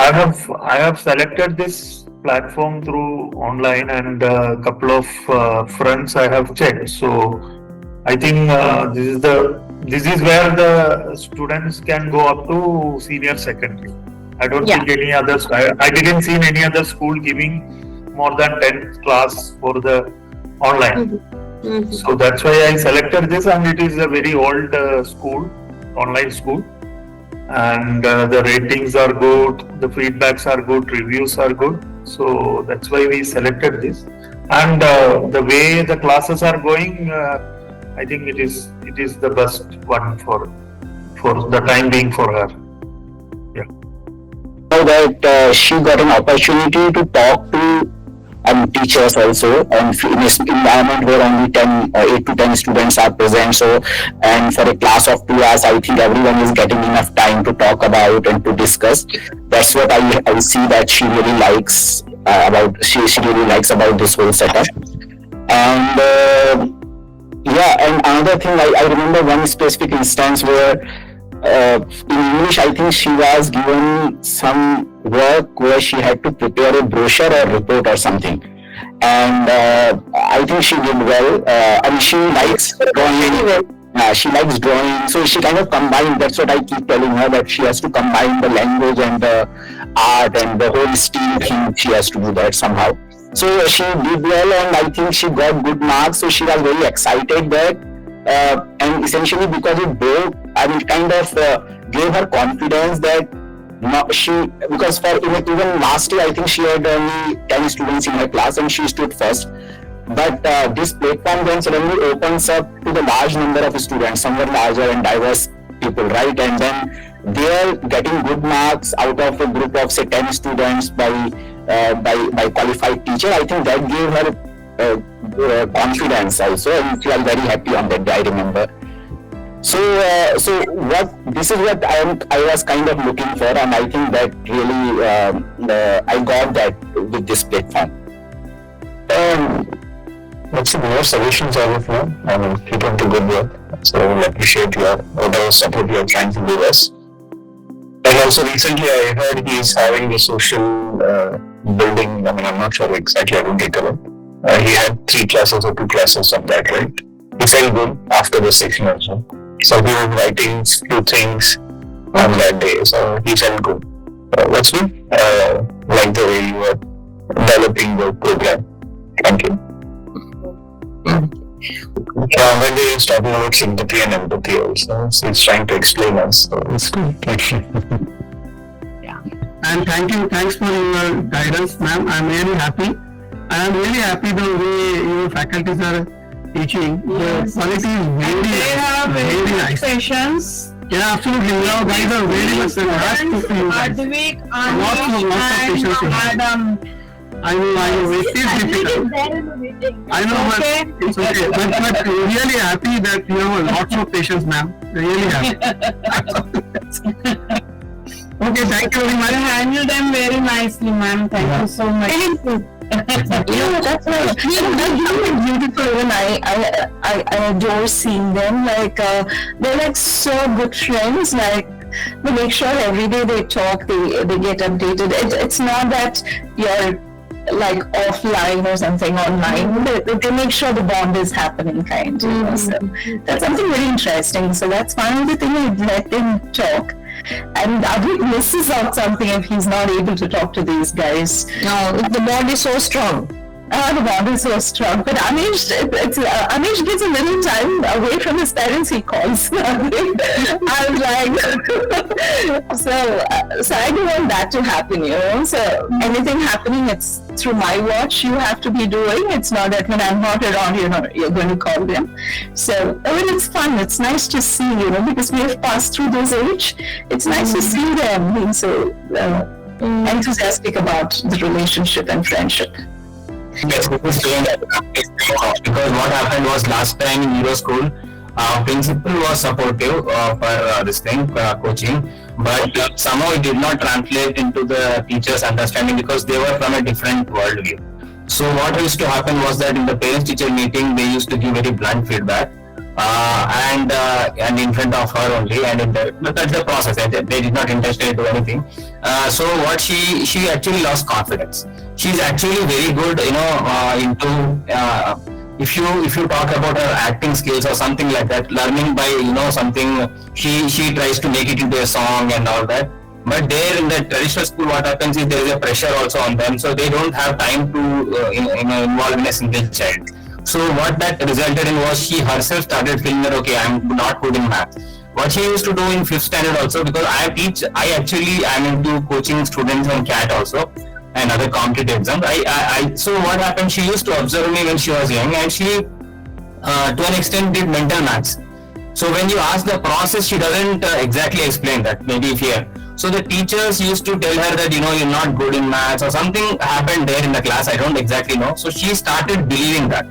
I have selected this platform through online, and a couple of friends I have checked. So I think this is where the students can go up to senior secondary. I don't Yeah. think any other. I didn't see any other school giving more than 10th class for the online. So that's why I selected this, and it is a very old school, online school, and the ratings are good, the feedbacks are good, reviews are good. So that's why we selected this, and the way the classes are going, I think it is the best one for the time being for her. Yeah. Now that she got an opportunity to talk to teachers also, and in this environment where only 8 to 10 students are present. So, and for a class of 2 hours, I think everyone is getting enough time to talk about and to discuss. That's what I see that she really likes she really likes about this whole setup. And yeah, and another thing, I remember one specific instance where in English, I think she was given some work where she had to prepare a brochure or report or something. And I think she did well. And she likes drawing. She likes drawing. So she kind of combined, that's what I keep telling her, that she has to combine the language and the art and the whole STEAM thing. She has to do that somehow. So she did well, and I think she got good marks. So she was very excited that and essentially because it kind of gave her confidence that because for even last year I think she had only 10 students in her class and she stood first, but this platform then suddenly opens up to the large number of students, somewhat larger and diverse people, right? And then they are getting good marks out of a group of say 10 students by qualified teacher. I think that gave her confidence also, and she was very happy on that day, I remember. So this is what I was kind of looking for, and I think that really I got that with this platform. What's the more solutions as of now? I mean, keep up the good work. So I appreciate your whatever support you're trying to give us. And also recently I heard he's having the social building. I mean, I'm not sure exactly, I don't recollect. He had 3 classes or 2 classes of that, right? He felt good after the session also. So he was writing 2 things on that day. So he felt good. What's good? Like the way you were developing the program. Thank you. When he was talking about sympathy and empathy also, so he's trying to explain us. So it's good. Yeah. And thanks for your guidance, ma'am. I'm really happy. I'm really happy the way your faculties are teaching. Yes. The quality is very nice. Patience. Yeah, absolutely. You guys are very much Advik, Anish, and Adam. I know, it is difficult. I know, but it's okay. But really happy that you have lots of patience, ma'am. Really happy. Okay, thank you very much. You handle them very nicely, ma'am. Thank you so much. That's right. That's really beautiful, and I adore seeing them. Like they're like so good friends. Like they make sure every day they talk, they get updated. It's not that you're like offline or something online. They make sure the bond is happening, kind. You know? So that's something very interesting. So that's one of the things I let them talk. And Advik misses out something if he's not able to talk to these guys. No, the bond is so strong. The bond is so strong. But Anish, Anish gets a little time away from his parents, he calls. I'm like, so I don't want that to happen, you know. So anything happening, it's through my watch you have to be doing. It's not that when I'm not around, you're going to call them. So, I mean, it's fun. It's nice to see, you know, because we have passed through this age. It's nice to see them being so enthusiastic about the relationship and friendship. Yes, because what happened was last time in Euro School, principal was supportive for this thing, coaching, but somehow it did not translate into the teachers' understanding because they were from a different worldview. So what used to happen was that in the parents-teacher meeting, they used to give very blunt feedback. and in front of her only, and that's the process. They did not intentionally do anything. So what she actually lost confidence. She's actually very good, into if you talk about her acting skills or something like that, learning by something, she tries to make it into a song and all that. But there in the traditional school, what happens is there is a pressure also on them, so they don't have time to involve in a single child. So what that resulted in was she herself started feeling that okay, I'm not good in math. What she used to do in 5th standard also, because I actually am into coaching students on CAT also and other competitive exams. So what happened? She used to observe me when she was young, and she to an extent did mental maths. So when you ask the process, she doesn't exactly explain that, maybe here. So the teachers used to tell her that, you're not good in maths, or something happened there in the class, I don't exactly know. So she started believing that.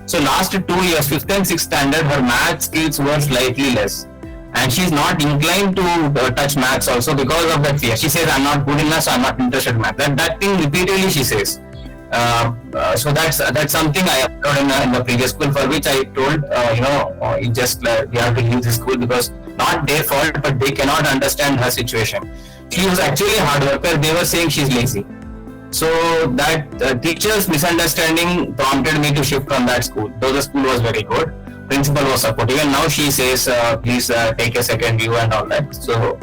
So last 2 years, 5th and 6th standard, her math skills were slightly less. And she's not inclined to touch maths also because of that fear. She says, I'm not good enough, so I'm not interested in math. That thing repeatedly she says. So that's something I observed in the previous school, for which I told, you just we have to leave this school because not their fault, but they cannot understand her situation. She was actually a hard worker. They were saying she's lazy. So that teacher's misunderstanding prompted me to shift from that school. Though the school was very good, principal was supportive, and now she says, please take a second view and all that. So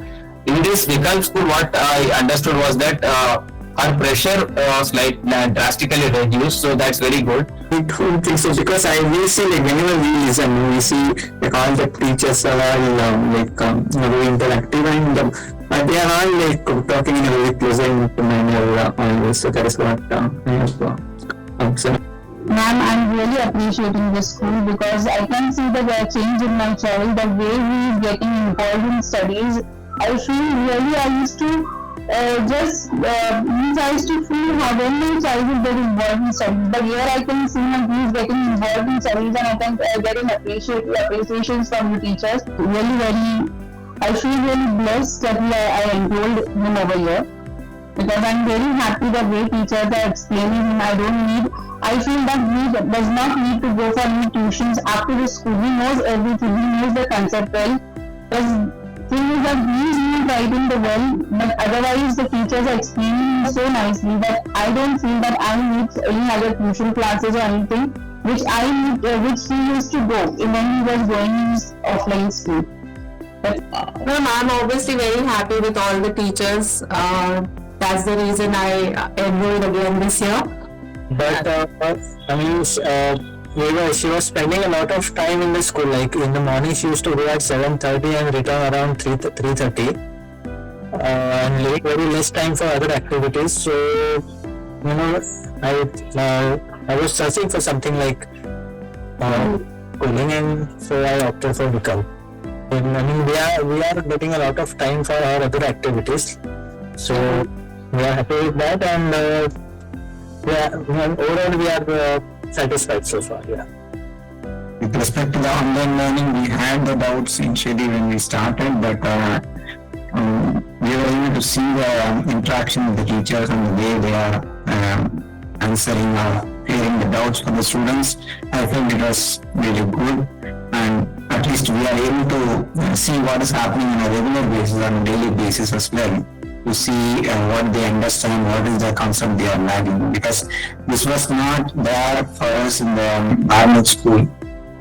in this Vikalp school, what I understood was that her pressure was drastically reduced. So that's very good. I don't think so, because I will see, like, whenever we listen, we see like all the teachers are very interactive, and they are all like talking in a very pleasant manner always. So that is what I have observed. Ma'am, I'm really appreciating this school because I can see the change in my child, the way he is getting involved in studies. I feel really I used to I used to feel how when my child will get involved in studies, but here I can see that he is getting involved in studies, and I can getting appreciations from the teachers. I feel really blessed that I enrolled him over here, because I'm very happy the way teachers are explaining him. I feel that he does not need to go for any tuitions after the school. He knows everything. He knows the concept well. The thing is that he is not writing the well, but otherwise the teachers are explaining so nicely that I don't feel that I need any other tuition classes or anything, which he used to go when he was going in offline school. No, I'm obviously very happy with all the teachers. That's the reason I enrolled again this year. But she was spending a lot of time in the school. Like in the morning, she used to go at 7:30 and return around 3:30, and very less time for other activities. So, I was searching for something like schooling, and so I opted for Vikalp. We are getting a lot of time for our other activities, so we are happy with that, and overall we are satisfied so far. Yeah. With respect to the online learning, we had the doubts initially when we started, but we were able to see the interaction with the teachers and the way they are answering or clearing the doubts for the students. I think it was really good, and at least we are able to see what is happening on a regular basis, on a daily basis as well, to see what they understand, what is the concept they are lagging, because this was not there for us in the normal school.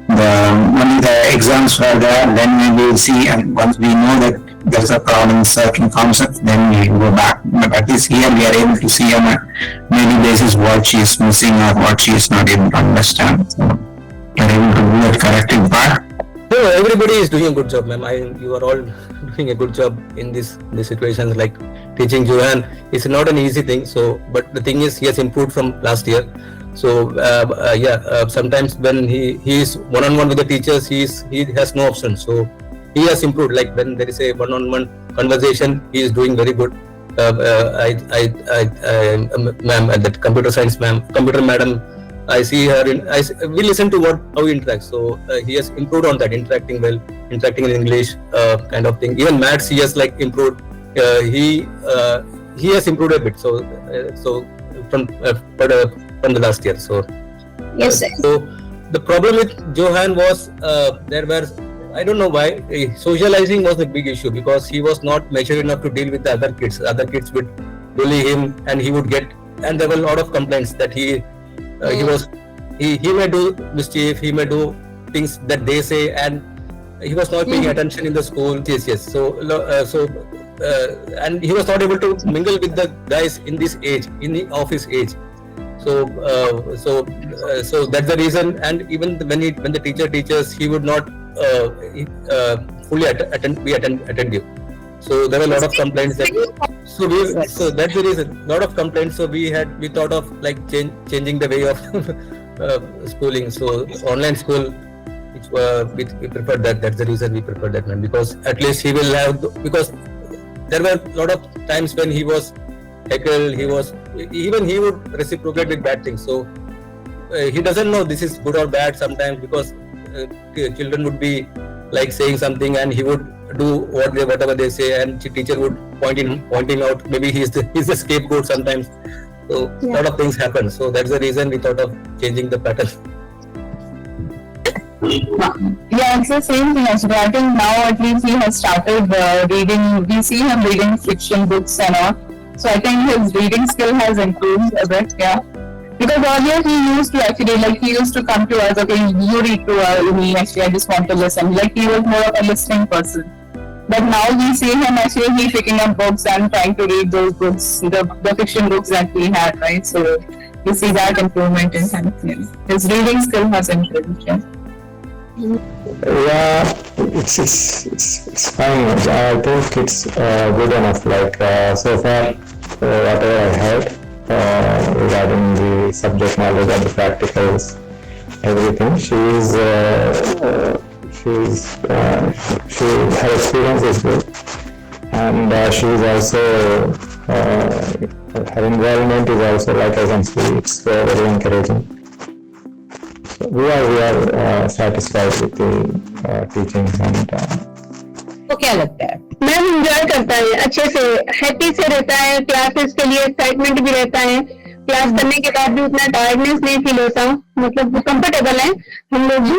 Only the exams were there, then we will see, and once we know that there is a problem in certain concepts, then we go back. But at least here we are able to see on a daily basis what she is missing or what she is not able to understand. So we are able to do that corrective part. No, everybody is doing a good job, ma'am. You are all doing a good job in these situations. Like teaching Johan is not an easy thing. So, but the thing is, he has improved from last year. So, sometimes when he is one-on-one with the teachers, he has no option. So, he has improved. Like when there is a one-on-one conversation, he is doing very good. Ma'am, that computer science computer madam, I see her we listen to how he interacts. So he has improved on that, interacting well, interacting in English, kind of thing. Even maths, he has improved. He has improved a bit. So from the last year. So yes, sir. So the problem with Johan was there were, I don't know why, socializing was a big issue because he was not mature enough to deal with the other kids. Other kids would bully him, and he would get, and there were a lot of complaints that he may do mischief, he may do things that they say, and he was not paying attention in the school. Yes. So and he was not able to mingle with the guys in this age, of his age. So that's the reason. And even when the teacher teaches, he would not fully attentive. So there were a lot of complaints so that's the reason. Lot of complaints. So we thought of like changing the way of schooling. So online school, which we preferred that. That's the reason we preferred that, man. Because at least he will have, because there were a lot of times when he was heckled, he would reciprocate with bad things. So he doesn't know this is good or bad sometimes, because children would be like saying something and he would do whatever they say, and teacher would pointing out maybe he's the scapegoat sometimes. So a lot of things happen. So that's the reason we thought of changing the pattern. Yeah, it's the same thing as well. I think now at least he has started reading. We see him reading fiction books and all. So I think his reading skill has improved a bit. Yeah, because earlier he used to come to us. Okay, you read to me. Actually, I just want to listen. Like he was more of a listening person. But now we see him actually picking up books and trying to read those books, the fiction books that we had, right? So we see that improvement in him. His reading skill has improved. Yeah, it's fine. I think it's good enough. Like so far, whatever I heard regarding the subject knowledge and the practicals, everything. Her experience is good, and she is also her involvement is also, like I can see, it's very encouraging. We are satisfied with the teaching and तो क्या लगता है? Ma'am enjoy करता है, अच्छे से happy से रहता है, क्लासेस के लिए एक्साइटमेंट भी रहता है, क्लास करने के बाद भी उतना टायर्डनेस नहीं फील होता, मतलब कंफर्टेबल है हम लोग भी।